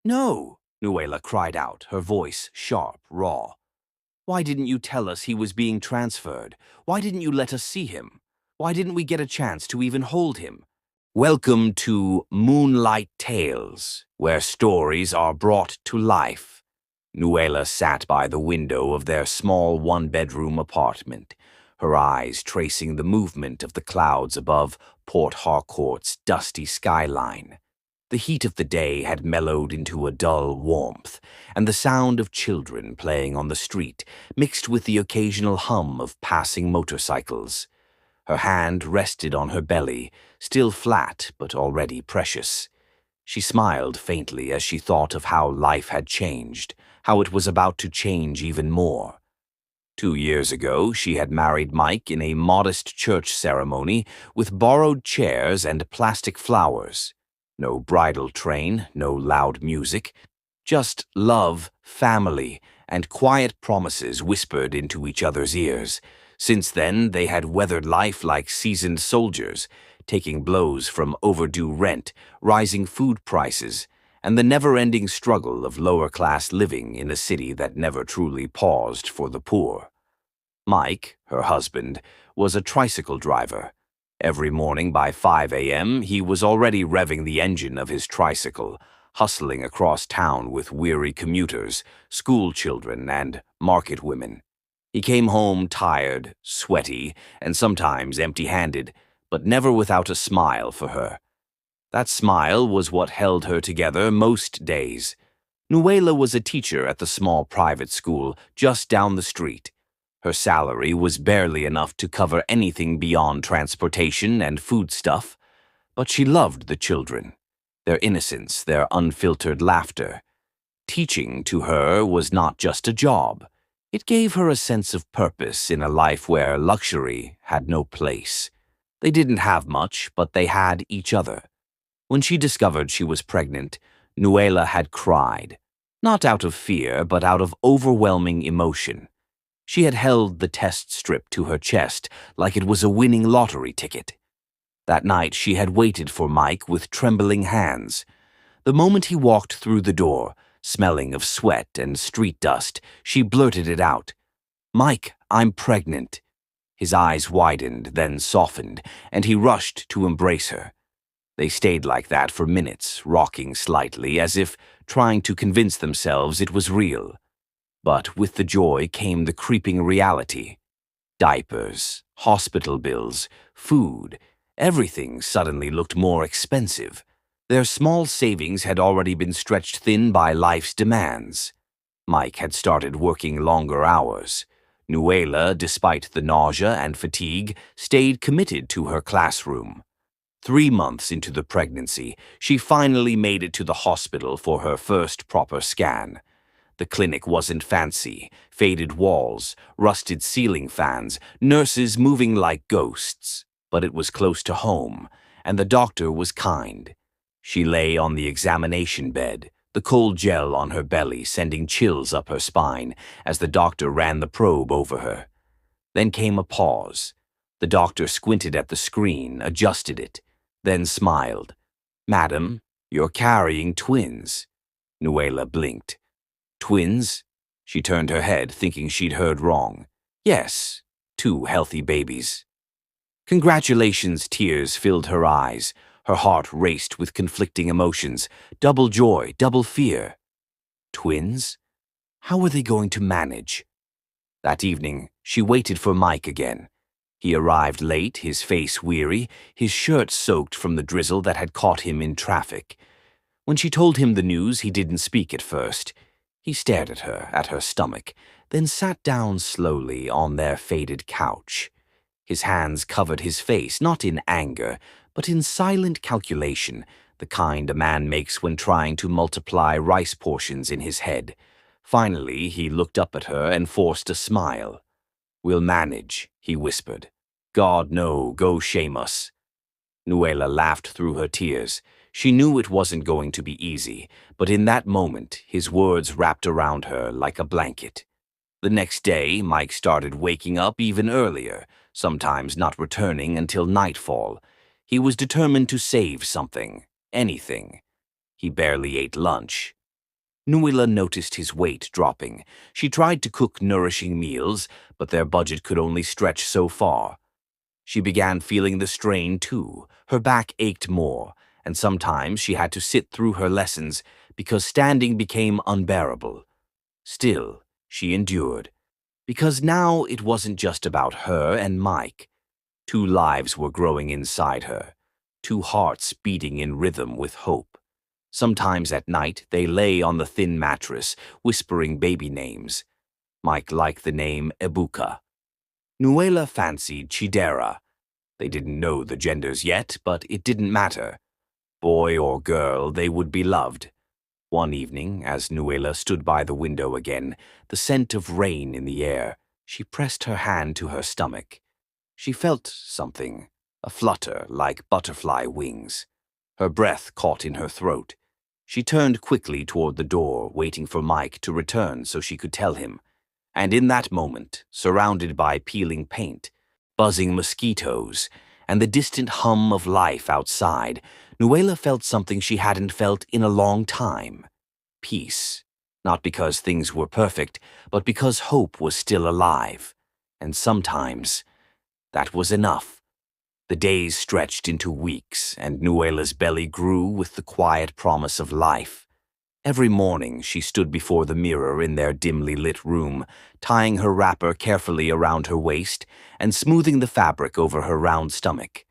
No, Nuela cried out, her voice sharp, raw. Why didn't you tell us he was being transferred? Why didn't you let us see him? Why didn't we get a chance to even hold him? Welcome to Muunlight Tales, where stories are brought to life. Nuela sat by the window of their small one-bedroom apartment, her eyes tracing the movement of the clouds above Port Harcourt's dusty skyline. The heat of the day had mellowed into a dull warmth, and the sound of children playing on the street mixed with the occasional hum of passing motorcycles. Her hand rested on her belly, still flat but already precious. She smiled faintly as she thought of how life had changed, how it was about to change even more. 2 years ago, she had married Mike in a modest church ceremony with borrowed chairs and plastic flowers. No bridal train, no loud music, just love, family, and quiet promises whispered into each other's ears. Since then, they had weathered life like seasoned soldiers, taking blows from overdue rent, rising food prices, and the never-ending struggle of lower-class living in a city that never truly paused for the poor. Mike, her husband, was a tricycle driver. Every morning by 5 a.m., he was already revving the engine of his tricycle, hustling across town with weary commuters, school children, and market women. He came home tired, sweaty, and sometimes empty-handed, but never without a smile for her. That smile was what held her together most days. Nuela was a teacher at the small private school just down the street. Her salary was barely enough to cover anything beyond transportation and foodstuff, but she loved the children, their innocence, their unfiltered laughter. Teaching to her was not just a job. It gave her a sense of purpose in a life where luxury had no place. They didn't have much, but they had each other. When she discovered she was pregnant, Nuela had cried, not out of fear, but out of overwhelming emotion. She had held the test strip to her chest like it was a winning lottery ticket. That night she had waited for Mike with trembling hands. The moment he walked through the door, smelling of sweat and street dust, she blurted it out. "Mike, I'm pregnant." His eyes widened, then softened, and he rushed to embrace her. They stayed like that for minutes, rocking slightly, as if trying to convince themselves it was real. But with the joy came the creeping reality. Diapers, hospital bills, food, everything suddenly looked more expensive. Their small savings had already been stretched thin by life's demands. Mike had started working longer hours. Nuela, despite the nausea and fatigue, stayed committed to her classroom. 3 months into the pregnancy, she finally made it to the hospital for her first proper scan. The clinic wasn't fancy, faded walls, rusted ceiling fans, nurses moving like ghosts. But it was close to home, and the doctor was kind. She lay on the examination bed, the cold gel on her belly sending chills up her spine as the doctor ran the probe over her. Then came a pause. The doctor squinted at the screen, adjusted it, then smiled. "Madam, you're carrying twins." Nuela blinked. "Twins?" She turned her head, thinking she'd heard wrong. "Yes, 2 healthy babies." Congratulations, tears filled her eyes. Her heart raced with conflicting emotions, double joy, double fear. Twins? How were they going to manage? That evening, she waited for Mike again. He arrived late, his face weary, his shirt soaked from the drizzle that had caught him in traffic. When she told him the news, he didn't speak at first. He stared at her stomach, then sat down slowly on their faded couch. His hands covered his face, not in anger, but in silent calculation, the kind a man makes when trying to multiply rice portions in his head. Finally, he looked up at her and forced a smile. "We'll manage," he whispered. "God, no, go shame us." Nuela laughed through her tears. She knew it wasn't going to be easy, but in that moment, his words wrapped around her like a blanket. The next day, Mike started waking up even earlier, sometimes not returning until nightfall. He was determined to save something, anything. He barely ate lunch. Nuela noticed his weight dropping. She tried to cook nourishing meals, but their budget could only stretch so far. She began feeling the strain, too. Her back ached more, and sometimes she had to sit through her lessons because standing became unbearable. Still, she endured, because now it wasn't just about her and Mike. Two lives were growing inside her, two hearts beating in rhythm with hope. Sometimes at night they lay on the thin mattress, whispering baby names. Mike liked the name Ebuka. Nuela fancied Chidera. They didn't know the genders yet, but it didn't matter. Boy or girl, they would be loved. One evening, as Nuela stood by the window again, the scent of rain in the air, she pressed her hand to her stomach. She felt something, a flutter like butterfly wings. Her breath caught in her throat. She turned quickly toward the door, waiting for Mike to return so she could tell him. And in that moment, surrounded by peeling paint, buzzing mosquitoes, and the distant hum of life outside, Nuela felt something she hadn't felt in a long time. Peace. Not because things were perfect, but because hope was still alive. And sometimes, that was enough. The days stretched into weeks, and Nuela's belly grew with the quiet promise of life. Every morning she stood before the mirror in their dimly lit room, tying her wrapper carefully around her waist and smoothing the fabric over her round stomach.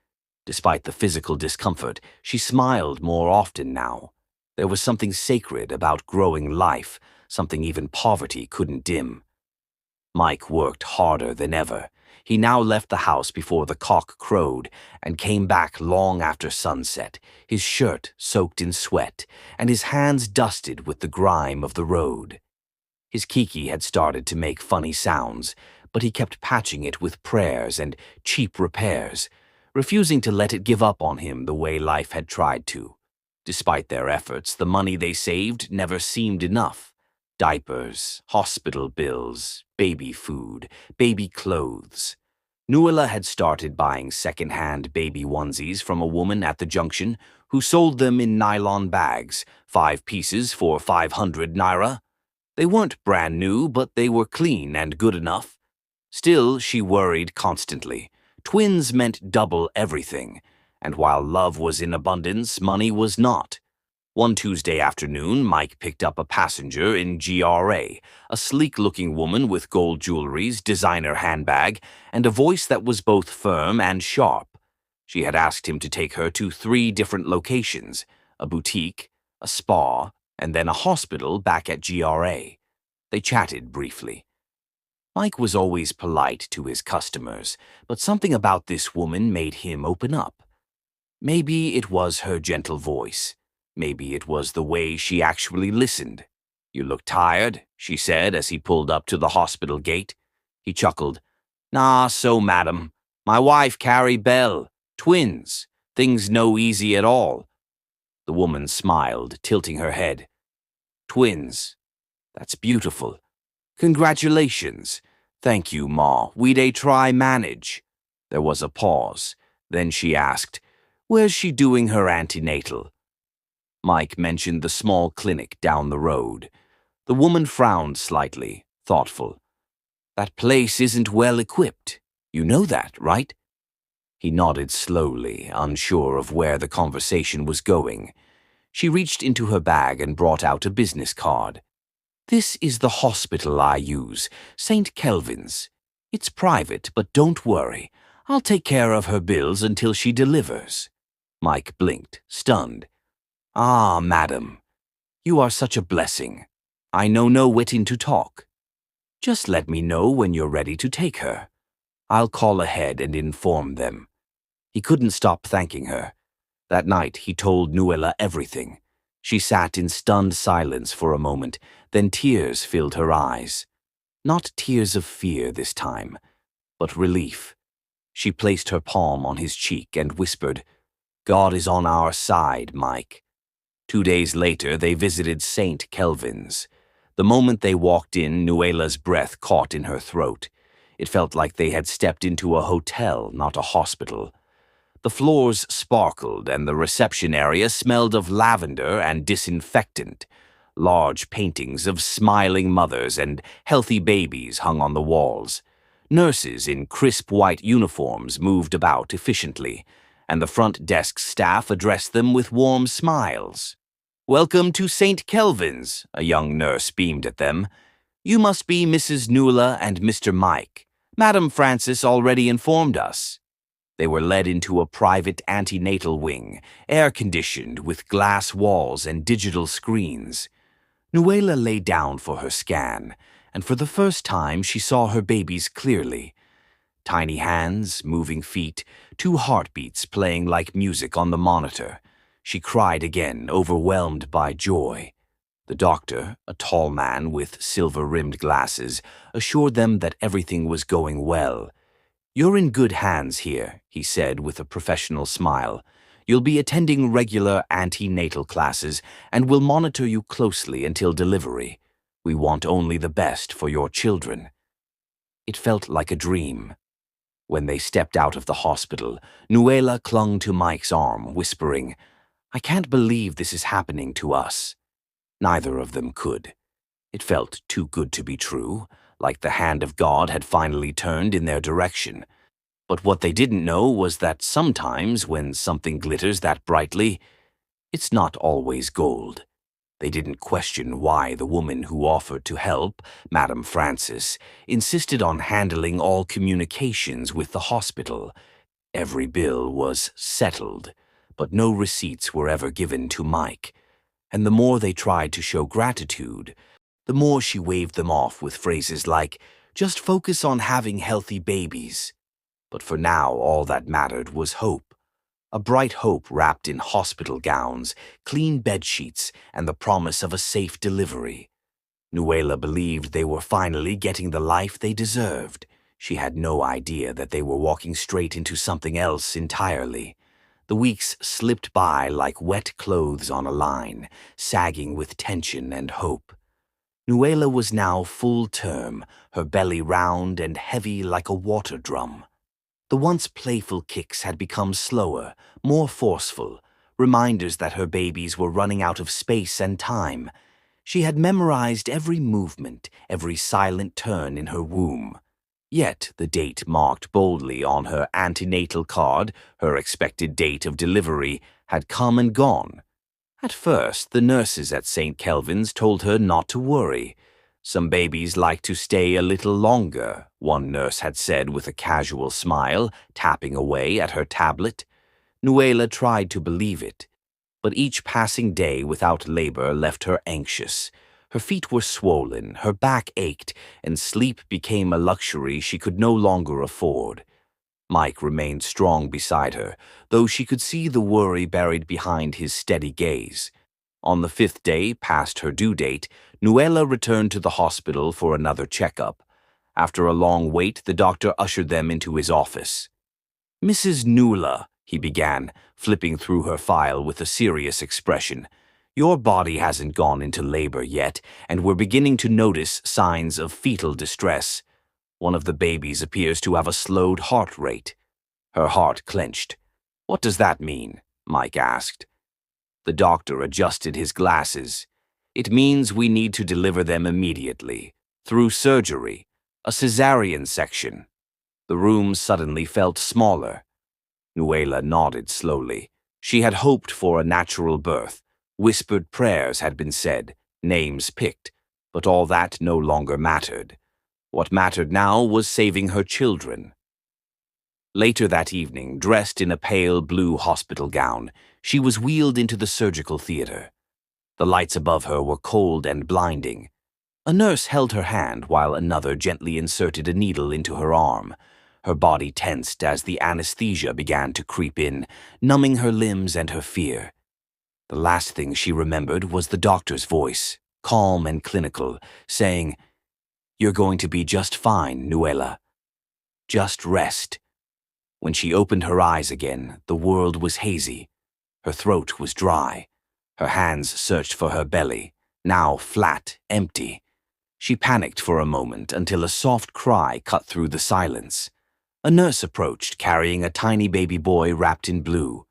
Despite the physical discomfort, she smiled more often now. There was something sacred about growing life, something even poverty couldn't dim. Mike worked harder than ever. He now left the house before the cock crowed and came back long after sunset, his shirt soaked in sweat and his hands dusted with the grime of the road. His Kiki had started to make funny sounds, but he kept patching it with prayers and cheap repairs, refusing to let it give up on him the way life had tried to. Despite their efforts, the money they saved never seemed enough. Diapers, hospital bills, baby food, baby clothes. Nuela had started buying second-hand baby onesies from a woman at the junction who sold them in nylon bags, 5 pieces for 500 naira. They weren't brand new, but they were clean and good enough. Still, she worried constantly. Twins meant double everything, and while love was in abundance, money was not. One Tuesday afternoon, Mike picked up a passenger in GRA, a sleek-looking woman with gold jewelries, designer handbag, and a voice that was both firm and sharp. She had asked him to take her to 3 different locations, a boutique, a spa, and then a hospital back at GRA. They chatted briefly. Mike was always polite to his customers, but something about this woman made him open up. Maybe it was her gentle voice. Maybe it was the way she actually listened. "You look tired," she said as he pulled up to the hospital gate. He chuckled. "Nah, so, madam. My wife carry Belle. Twins. Things no easy at all." The woman smiled, tilting her head. "Twins. That's beautiful. Congratulations. Thank you, Ma. We dey try manage." There was a pause. Then she asked, "Where's she doing her antenatal?" Mike mentioned the small clinic down the road. The woman frowned slightly, thoughtful. "That place isn't well equipped. You know that, right?" He nodded slowly, unsure of where the conversation was going. She reached into her bag and brought out a business card. "This is the hospital I use, St. Kelvin's. It's private, but don't worry. I'll take care of her bills until she delivers." Mike blinked, stunned. "Ah, madam, you are such a blessing. I know no waiting to talk. Just let me know when you're ready to take her. I'll call ahead and inform them." He couldn't stop thanking her. That night he told Nuela everything. She sat in stunned silence for a moment, then tears filled her eyes. Not tears of fear this time, but relief. She placed her palm on his cheek and whispered, "God is on our side, Mike." 2 days later, they visited St. Kelvin's. The moment they walked in, Nuela's breath caught in her throat. It felt like they had stepped into a hotel, not a hospital. The floors sparkled, and the reception area smelled of lavender and disinfectant. Large paintings of smiling mothers and healthy babies hung on the walls. Nurses in crisp white uniforms moved about efficiently, and the front desk staff addressed them with warm smiles. "Welcome to St. Kelvin's," a young nurse beamed at them. "You must be Mrs. Nuela and Mr. Mike. Madam Frances already informed us." They were led into a private antenatal wing, air-conditioned with glass walls and digital screens. Nuela lay down for her scan, and for the first time she saw her babies clearly. Tiny hands, moving feet, two heartbeats playing like music on the monitor. She cried again, overwhelmed by joy. The doctor, a tall man with silver-rimmed glasses, assured them that everything was going well. "You're in good hands here," he said with a professional smile. "You'll be attending regular antenatal classes, and we'll monitor you closely until delivery. We want only the best for your children." It felt like a dream. When they stepped out of the hospital, Nuela clung to Mike's arm, whispering, "I can't believe this is happening to us." Neither of them could. It felt too good to be true, like the hand of God had finally turned in their direction. But what they didn't know was that sometimes when something glitters that brightly, it's not always gold. They didn't question why the woman who offered to help, Madam Frances, insisted on handling all communications with the hospital. Every bill was settled, but no receipts were ever given to Mike. And the more they tried to show gratitude, the more she waved them off with phrases like, "Just focus on having healthy babies." But for now, all that mattered was hope. A bright hope wrapped in hospital gowns, clean bedsheets, and the promise of a safe delivery. Nuela believed they were finally getting the life they deserved. She had no idea that they were walking straight into something else entirely. The weeks slipped by like wet clothes on a line, sagging with tension and hope. Nuela was now full term, her belly round and heavy like a water drum. The once playful kicks had become slower, more forceful, reminders that her babies were running out of space and time. She had memorized every movement, every silent turn in her womb. Yet the date marked boldly on her antenatal card, her expected date of delivery, had come and gone. At first, the nurses at St. Kelvin's told her not to worry. "Some babies like to stay a little longer," one nurse had said with a casual smile, tapping away at her tablet. Nuela tried to believe it, but each passing day without labor left her anxious. Her feet were swollen, her back ached, and sleep became a luxury she could no longer afford. Mike remained strong beside her, though she could see the worry buried behind his steady gaze. On the 5th day, past her due date, Nuela returned to the hospital for another checkup. After a long wait, the doctor ushered them into his office. "Mrs. Nuela," he began, flipping through her file with a serious expression, "your body hasn't gone into labor yet, and we're beginning to notice signs of fetal distress. One of the babies appears to have a slowed heart rate." Her heart clenched. "What does that mean?" Mike asked. The doctor adjusted his glasses. "It means we need to deliver them immediately, through surgery, a cesarean section." The room suddenly felt smaller. Nuela nodded slowly. She had hoped for a natural birth. Whispered prayers had been said, names picked, but all that no longer mattered. What mattered now was saving her children. Later that evening, dressed in a pale blue hospital gown, she was wheeled into the surgical theater. The lights above her were cold and blinding. A nurse held her hand while another gently inserted a needle into her arm. Her body tensed as the anesthesia began to creep in, numbing her limbs and her fear. The last thing she remembered was the doctor's voice, calm and clinical, saying, "You're going to be just fine, Nuela. Just rest." When she opened her eyes again, the world was hazy. Her throat was dry. Her hands searched for her belly, now flat, empty. She panicked for a moment until a soft cry cut through the silence. A nurse approached, carrying a tiny baby boy wrapped in blue.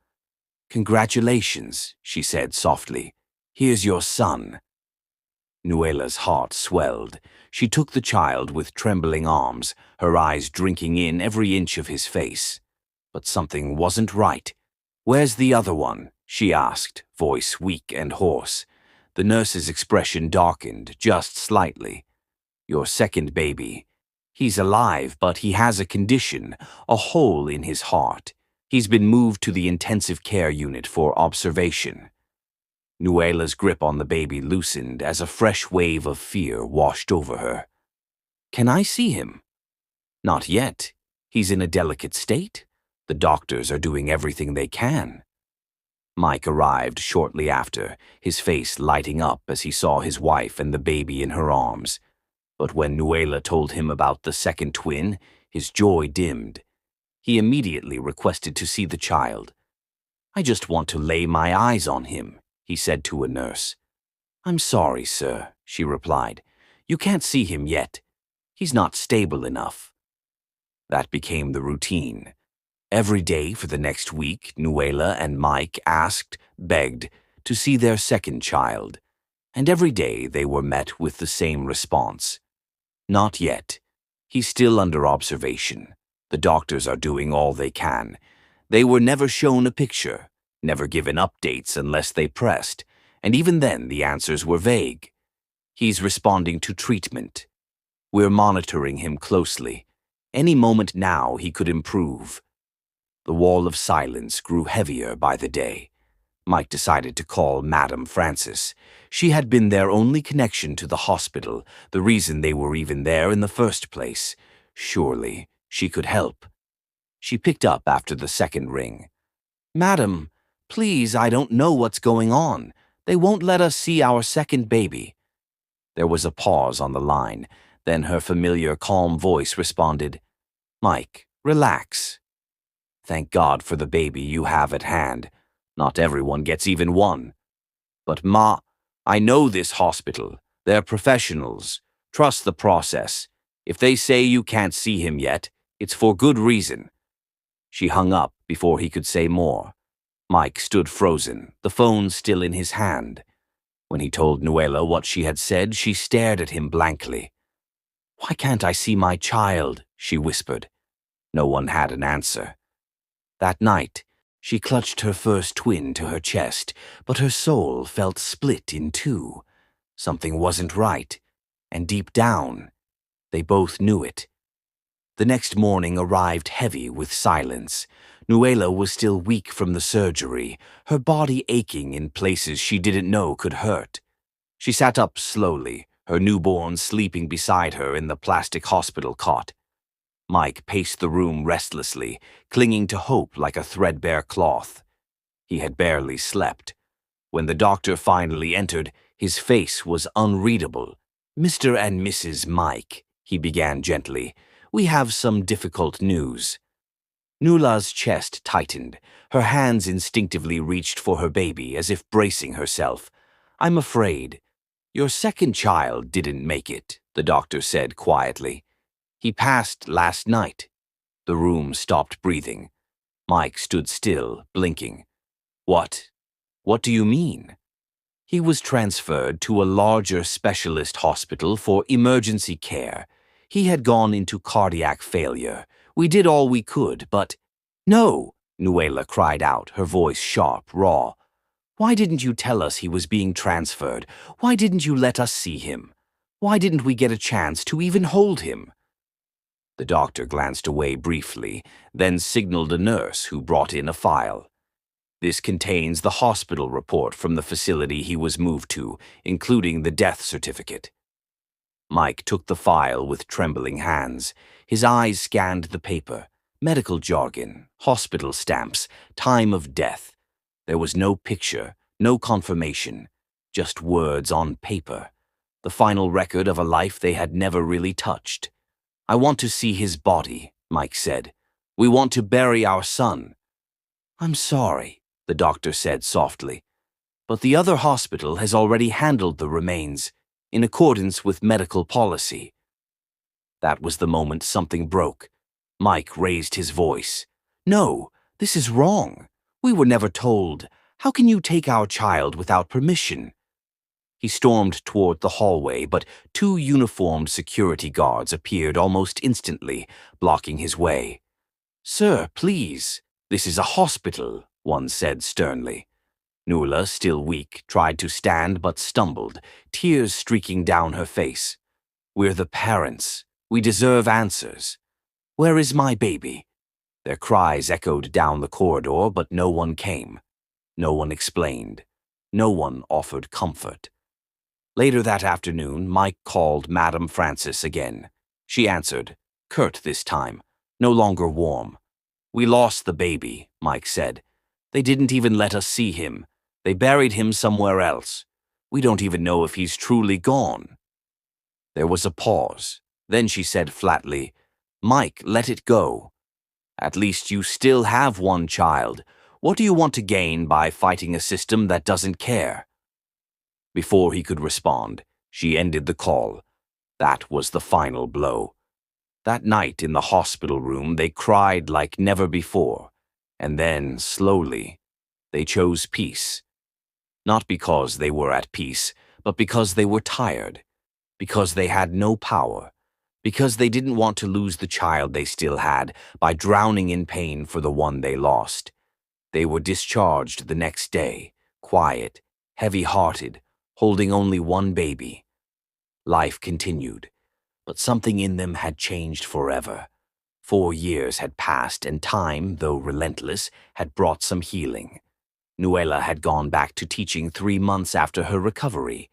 "Congratulations," she said softly. "Here's your son." Nuela's heart swelled. She took the child with trembling arms, her eyes drinking in every inch of his face. But something wasn't right. "Where's the other one?" she asked, voice weak and hoarse. The nurse's expression darkened just slightly. "Your second baby. He's alive, but he has a condition, a hole in his heart. He's been moved to the intensive care unit for observation." Nuela's grip on the baby loosened as a fresh wave of fear washed over her. "Can I see him?" "Not yet. He's in a delicate state. The doctors are doing everything they can." Mike arrived shortly after, his face lighting up as he saw his wife and the baby in her arms. But when Nuela told him about the second twin, his joy dimmed. He immediately requested to see the child. "I just want to lay my eyes on him," he said to a nurse. "I'm sorry, sir," she replied. "You can't see him yet. He's not stable enough." That became the routine. Every day for the next week, Nuela and Mike asked, begged, to see their second child. And every day they were met with the same response. "Not yet. He's still under observation. The doctors are doing all they can." They were never shown a picture, never given updates unless they pressed, and even then the answers were vague. "He's responding to treatment. We're monitoring him closely. Any moment now he could improve." The wall of silence grew heavier by the day. Mike decided to call Madame Francis. She had been their only connection to the hospital, the reason they were even there in the first place. Surely she could help. She picked up after the second ring. "Madam, please, I don't know what's going on. They won't let us see our second baby." There was a pause on the line. Then her familiar, calm voice responded, "Mike, relax. Thank God for the baby you have at hand. Not everyone gets even one. But Ma, I know this hospital. They're professionals. Trust the process. If they say you can't see him yet, it's for good reason." She hung up before he could say more. Mike stood frozen, the phone still in his hand. When he told Nuela what she had said, she stared at him blankly. "Why can't I see my child?" she whispered. No one had an answer. That night, she clutched her first twin to her chest, but her soul felt split in two. Something wasn't right, and deep down, they both knew it. The next morning arrived heavy with silence. Nuela was still weak from the surgery, her body aching in places she didn't know could hurt. She sat up slowly, her newborn sleeping beside her in the plastic hospital cot. Mike paced the room restlessly, clinging to hope like a threadbare cloth. He had barely slept. When the doctor finally entered, his face was unreadable. "Mr. and Mrs. Mike," he began gently, "we have some difficult news." Nuala's chest tightened. Her hands instinctively reached for her baby, as if bracing herself. "I'm afraid. Your second child didn't make it," the doctor said quietly. "He passed last night." The room stopped breathing. Mike stood still, blinking. "What? What do you mean?" "He was transferred to a larger specialist hospital for emergency care. He had gone into cardiac failure. We did all we could, but—" "No!" Nuela cried out, her voice sharp, raw. "Why didn't you tell us he was being transferred? Why didn't you let us see him? Why didn't we get a chance to even hold him?" The doctor glanced away briefly, then signaled a nurse who brought in a file. "This contains the hospital report from the facility he was moved to, including the death certificate." Mike took the file with trembling hands. His eyes scanned the paper. Medical jargon, hospital stamps, time of death. There was no picture, no confirmation, just words on paper. The final record of a life they had never really touched. "I want to see his body," Mike said. "We want to bury our son." "I'm sorry," the doctor said softly, "but the other hospital has already handled the remains, in accordance with medical policy." That was the moment something broke. Mike raised his voice. "No, this is wrong. We were never told. How can you take our child without permission?" He stormed toward the hallway, but two uniformed security guards appeared almost instantly, blocking his way. "Sir, please. This is a hospital," one said sternly. Nuela, still weak, tried to stand but stumbled, tears streaking down her face. "We're the parents. We deserve answers. Where is my baby?" Their cries echoed down the corridor, but no one came. No one explained. No one offered comfort. Later that afternoon, Mike called Madame Francis again. She answered, curt this time, no longer warm. "We lost the baby," Mike said. "They didn't even let us see him. They buried him somewhere else. We don't even know if he's truly gone." There was a pause. Then she said flatly, "Mike, let it go. At least you still have one child. What do you want to gain by fighting a system that doesn't care?" Before he could respond, she ended the call. That was the final blow. That night in the hospital room, they cried like never before. And then, slowly, they chose peace. Not because they were at peace, but because they were tired. Because they had no power. Because they didn't want to lose the child they still had by drowning in pain for the one they lost. They were discharged the next day, quiet, heavy-hearted, holding only one baby. Life continued, but something in them had changed forever. 4 years had passed, and time, though relentless, had brought some healing. Nuela had gone back to teaching 3 months after her recovery.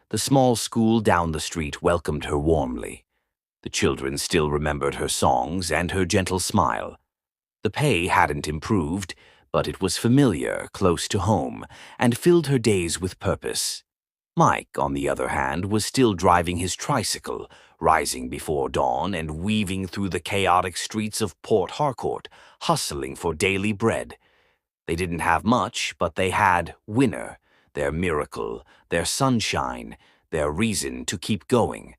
The small school down the street welcomed her warmly. The children still remembered her songs and her gentle smile. The pay hadn't improved, but it was familiar, close to home, and filled her days with purpose. Mike, on the other hand, was still driving his tricycle, rising before dawn and weaving through the chaotic streets of Port Harcourt, hustling for daily bread. They didn't have much, but they had Winner, their miracle, their sunshine, their reason to keep going.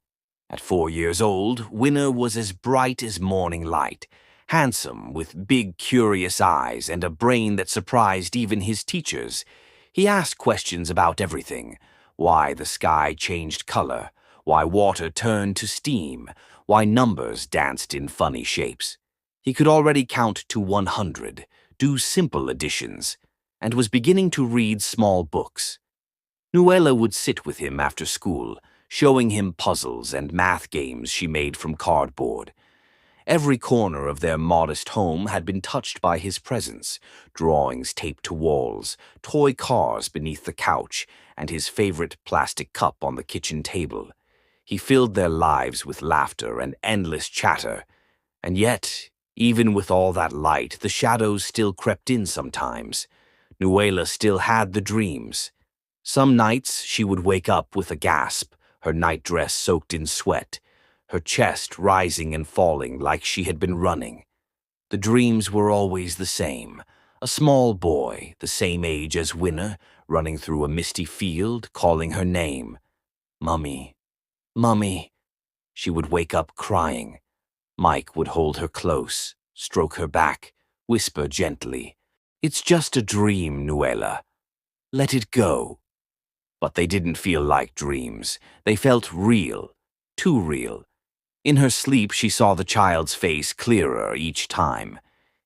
At 4 years old, Winner was as bright as morning light, handsome, with big, curious eyes and a brain that surprised even his teachers. He asked questions about everything: why the sky changed color, why water turned to steam, why numbers danced in funny shapes. He could already count to 100, do simple additions, and was beginning to read small books. Nuela would sit with him after school, showing him puzzles and math games she made from cardboard. Every corner of their modest home had been touched by his presence: drawings taped to walls, toy cars beneath the couch, and his favorite plastic cup on the kitchen table. He filled their lives with laughter and endless chatter. And yet, even with all that light, the shadows still crept in sometimes. Nuela still had the dreams. Some nights she would wake up with a gasp, her nightdress soaked in sweat, her chest rising and falling like she had been running. The dreams were always the same: a small boy, the same age as Winner, running through a misty field, calling her name. "Mummy, Mummy." She would wake up crying. Mike would hold her close, stroke her back, whisper gently, "It's just a dream, Nuela. Let it go." But they didn't feel like dreams. They felt real, too real. In her sleep, she saw the child's face clearer each time.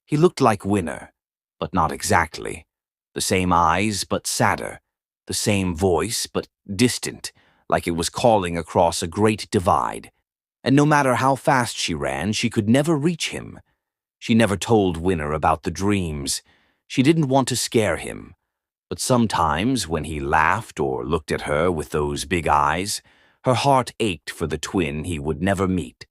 He looked like Winner, but not exactly. The same eyes, but sadder. The same voice, but distant, like it was calling across a great divide. And no matter how fast she ran, she could never reach him. She never told Winner about the dreams. She didn't want to scare him. But sometimes, when he laughed or looked at her with those big eyes, her heart ached for the twin he would never meet.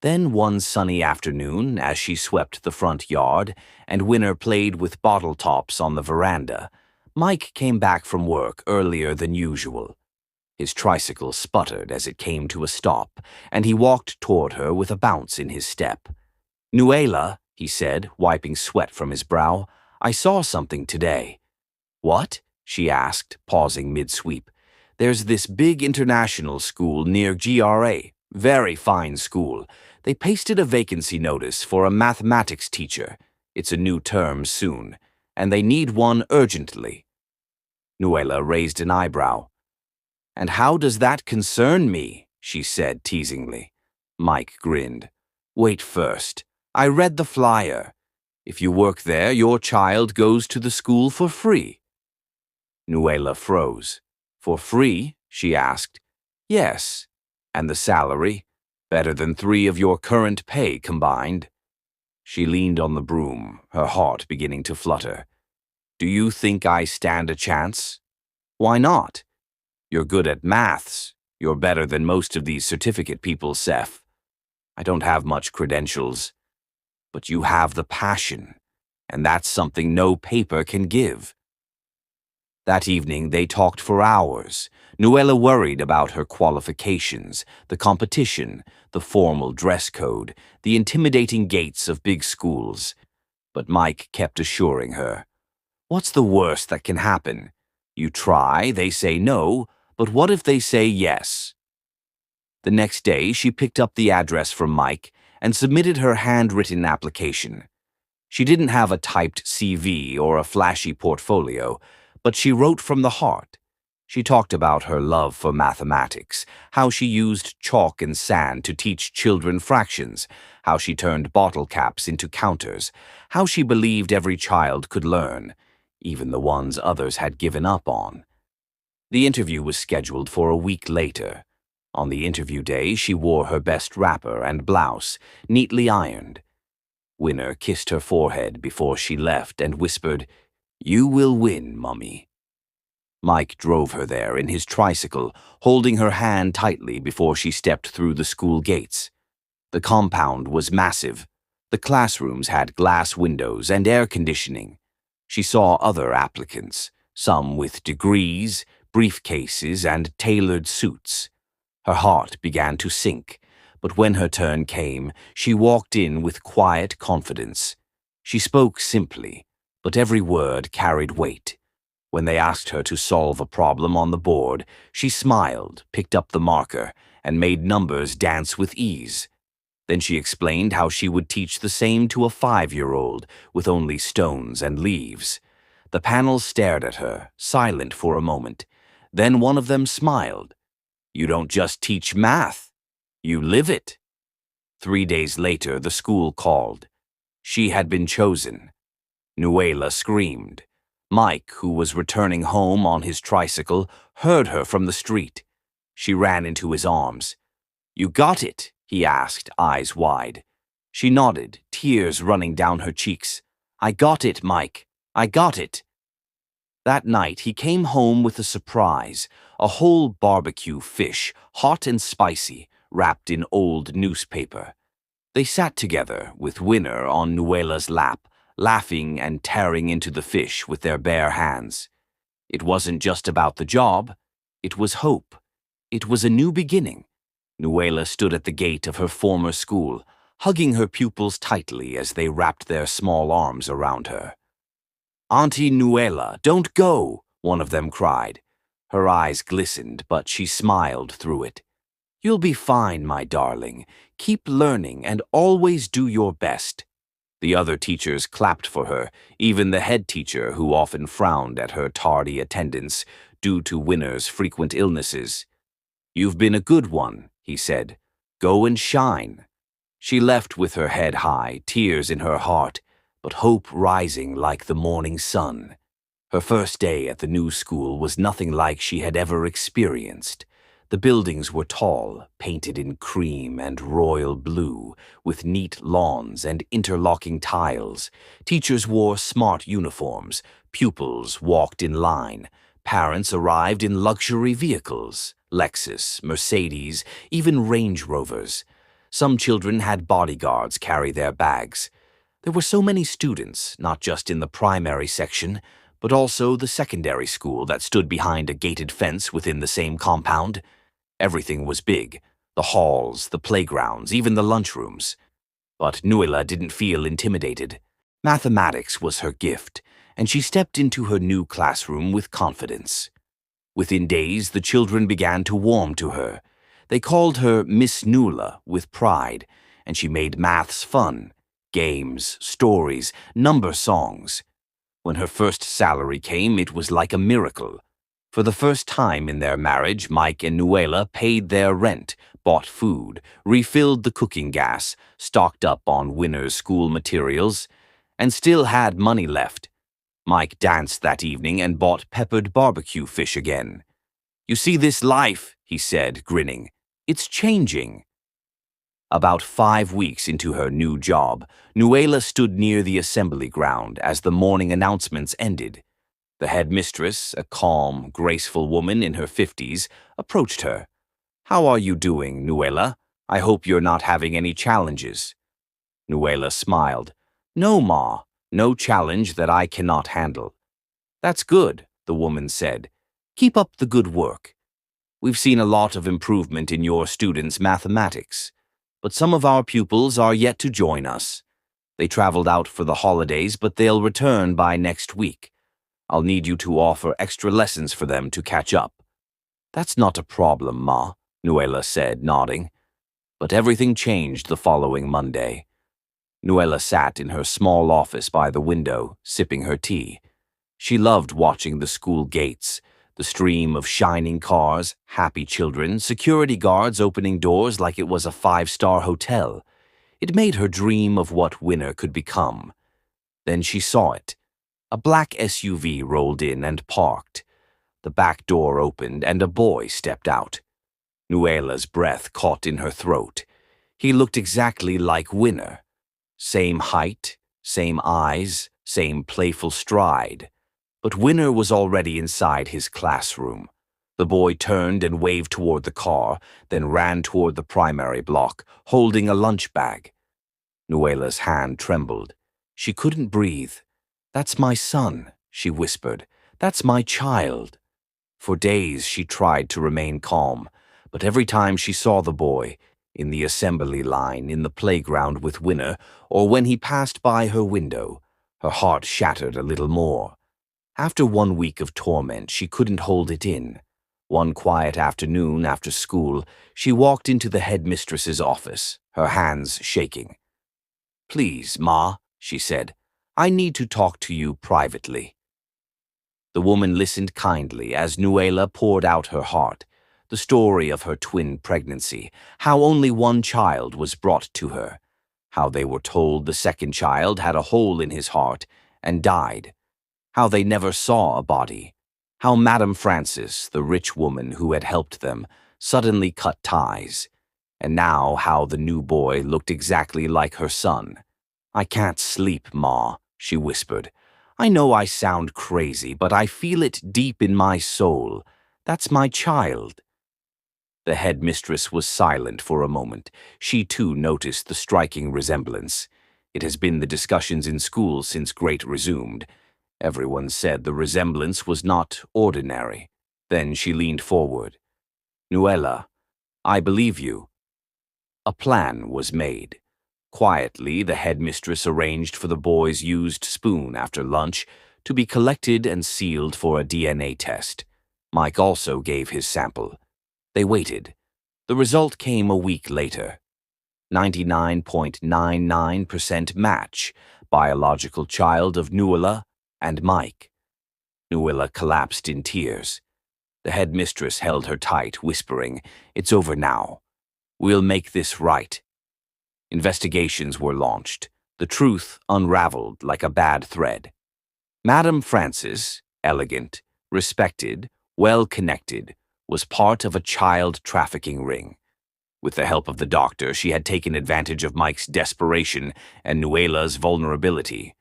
Then one sunny afternoon, as she swept the front yard and Winner played with bottle tops on the veranda, Mike came back from work earlier than usual. His tricycle sputtered as it came to a stop, and he walked toward her with a bounce in his step. "Nuela," he said, wiping sweat from his brow, "I saw something today." "What?" she asked, pausing mid-sweep. "There's this big international school near GRA. Very fine school. They pasted a vacancy notice for a mathematics teacher. It's a new term soon, and they need one urgently." Nuela raised an eyebrow. "And how does that concern me?" she said teasingly. Mike grinned. "Wait first. I read the flyer. If you work there, your child goes to the school for free." Nuela froze. "For free?" she asked. "Yes. And the salary? Better than 3 of your current pay combined." She leaned on the broom, her heart beginning to flutter. "Do you think I stand a chance?" "Why not?" "You're good at maths. You're better than most of these certificate people, Seth. I don't have much credentials. But you have the passion, and that's something no paper can give." That evening they talked for hours. Nuela worried about her qualifications, the competition, the formal dress code, the intimidating gates of big schools. But Mike kept assuring her, "What's the worst that can happen? You try, they say no, but what if they say yes?" The next day she picked up the address from Mike and submitted her handwritten application. She didn't have a typed CV or a flashy portfolio, but she wrote from the heart. She talked about her love for mathematics, how she used chalk and sand to teach children fractions, how she turned bottle caps into counters, how she believed every child could learn, even the ones others had given up on. The interview was scheduled for a week later. On the interview day, she wore her best wrapper and blouse, neatly ironed. Winner kissed her forehead before she left and whispered, "You will win, Mummy." Mike drove her there in his tricycle, holding her hand tightly before she stepped through the school gates. The compound was massive. The classrooms had glass windows and air conditioning. She saw other applicants, some with degrees, briefcases, and tailored suits. Her heart began to sink, but when her turn came, she walked in with quiet confidence. She spoke simply, but every word carried weight. When they asked her to solve a problem on the board, she smiled, picked up the marker, and made numbers dance with ease. Then she explained how she would teach the same to a 5-year-old with only stones and leaves. The panel stared at her, silent for a moment. Then one of them smiled. "You don't just teach math, you live it." 3 days later, the school called. She had been chosen. Nuela screamed. Mike, who was returning home on his tricycle, heard her from the street. She ran into his arms. "You got it?" he asked, eyes wide. She nodded, tears running down her cheeks. "I got it, Mike. I got it." That night, he came home with a surprise, a whole barbecue fish, hot and spicy, wrapped in old newspaper. They sat together, with Winner on Nuela's lap, laughing and tearing into the fish with their bare hands. It wasn't just about the job. It was hope. It was a new beginning. Nuela stood at the gate of her former school, hugging her pupils tightly as they wrapped their small arms around her. "Auntie Nuela, don't go," one of them cried. Her eyes glistened, but she smiled through it. "You'll be fine, my darling. Keep learning and always do your best." The other teachers clapped for her, even the head teacher who often frowned at her tardy attendance due to Winner's frequent illnesses. "You've been a good one," he said. "Go and shine." She left with her head high, tears in her heart, but hope rising like the morning sun. Her first day at the new school was nothing like she had ever experienced. The buildings were tall, painted in cream and royal blue, with neat lawns and interlocking tiles. Teachers wore smart uniforms, pupils walked in line, parents arrived in luxury vehicles, Lexus, Mercedes, even Range Rovers. Some children had bodyguards carry their bags. There were so many students, not just in the primary section, but also the secondary school that stood behind a gated fence within the same compound. Everything was big, the halls, the playgrounds, even the lunchrooms. But Nuela didn't feel intimidated. Mathematics was her gift, and she stepped into her new classroom with confidence. Within days, the children began to warm to her. They called her Miss Nuela with pride, and she made maths fun. Games, stories, number songs. When her first salary came, it was like a miracle. For the first time in their marriage, Mike and Nuela paid their rent, bought food, refilled the cooking gas, stocked up on winter's school materials, and still had money left. Mike danced that evening and bought peppered barbecue fish again. "You see this life," he said, grinning. "It's changing." About 5 weeks into her new job, Nuela stood near the assembly ground as the morning announcements ended. The headmistress, a calm, graceful woman in her 50s, approached her. "How are you doing, Nuela? I hope you're not having any challenges." Nuela smiled. "No, Ma, no challenge that I cannot handle." "That's good," the woman said. "Keep up the good work. We've seen a lot of improvement in your students' mathematics, but some of our pupils are yet to join us. They traveled out for the holidays, but they'll return by next week. I'll need you to offer extra lessons for them to catch up." "That's not a problem, Ma," Nuela said, nodding. But everything changed the following Monday. Nuela sat in her small office by the window, sipping her tea. She loved watching the school gates, the stream of shining cars, happy children, security guards opening doors like it was a 5-star hotel. It made her dream of what winter could become. Then she saw it. A black SUV rolled in and parked. The back door opened and a boy stepped out. Nuela's breath caught in her throat. He looked exactly like Winner. Same height, same eyes, same playful stride. But Winner was already inside his classroom. The boy turned and waved toward the car, then ran toward the primary block, holding a lunch bag. Nuela's hand trembled. She couldn't breathe. "That's my son," she whispered. "That's my child." For days she tried to remain calm, but every time she saw the boy, in the assembly line, in the playground with Winner, or when he passed by her window, her heart shattered a little more. After 1 week of torment, she couldn't hold it in. One quiet afternoon after school, she walked into the headmistress's office, her hands shaking. "Please, Ma," she said, "I need to talk to you privately." The woman listened kindly as Nuela poured out her heart, the story of her twin pregnancy, how only one child was brought to her, how they were told the second child had a hole in his heart and died, how they never saw a body, how Madame Frances, the rich woman who had helped them, suddenly cut ties, and now how the new boy looked exactly like her son. "I can't sleep, Ma," she whispered. "I know I sound crazy, but I feel it deep in my soul. That's my child." The headmistress was silent for a moment. She too noticed the striking resemblance. It has been the discussions in school since Great resumed. Everyone said the resemblance was not ordinary. Then she leaned forward. "Nuela, I believe you." A plan was made. Quietly, the headmistress arranged for the boy's used spoon after lunch to be collected and sealed for a DNA test. Mike also gave his sample. They waited. The result came a week later. 99.99% match, biological child of Nuela and Mike. Nuela collapsed in tears. The headmistress held her tight, whispering, "It's over now. We'll make this right." Investigations were launched. The truth unraveled like a bad thread. Madame Frances, elegant, respected, well-connected, was part of a child trafficking ring. With the help of the doctor, she had taken advantage of Mike's desperation and Nuela's vulnerability.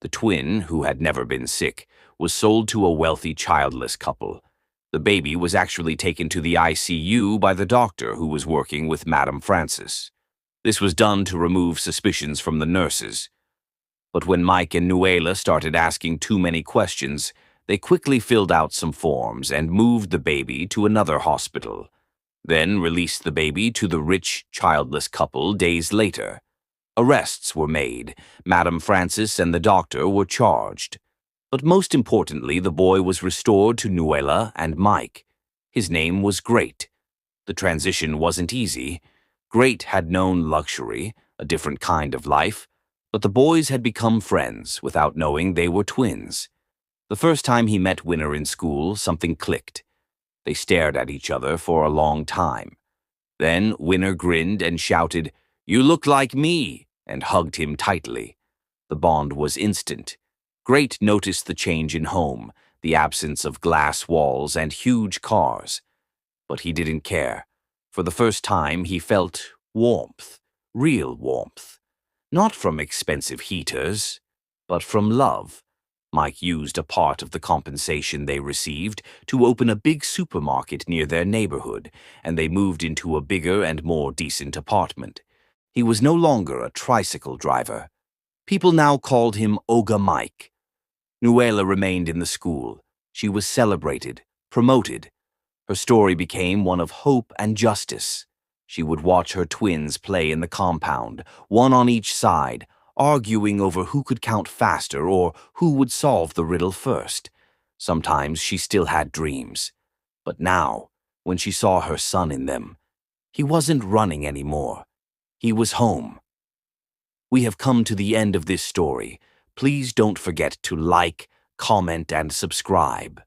The twin, who had never been sick, was sold to a wealthy childless couple. The baby was actually taken to the ICU by the doctor who was working with Madame Frances. This was done to remove suspicions from the nurses. But when Mike and Nuela started asking too many questions, they quickly filled out some forms and moved the baby to another hospital, then released the baby to the rich, childless couple days later. Arrests were made. Madame Frances and the doctor were charged. But most importantly, the boy was restored to Nuela and Mike. His name was Great. The transition wasn't easy. Great had known luxury, a different kind of life, but the boys had become friends without knowing they were twins. The first time he met Winner in school, something clicked. They stared at each other for a long time. Then Winner grinned and shouted, "You look like me," and hugged him tightly. The bond was instant. Great noticed the change in home, the absence of glass walls and huge cars. But he didn't care. For the first time, he felt warmth, real warmth. Not from expensive heaters, but from love. Mike used a part of the compensation they received to open a big supermarket near their neighborhood, and they moved into a bigger and more decent apartment. He was no longer a tricycle driver. People now called him Oga Mike. Nuela remained in the school. She was celebrated, promoted. Her story became one of hope and justice. She would watch her twins play in the compound, one on each side, arguing over who could count faster or who would solve the riddle first. Sometimes she still had dreams. But now, when she saw her son in them, he wasn't running anymore. He was home. We have come to the end of this story. Please don't forget to like, comment, and subscribe.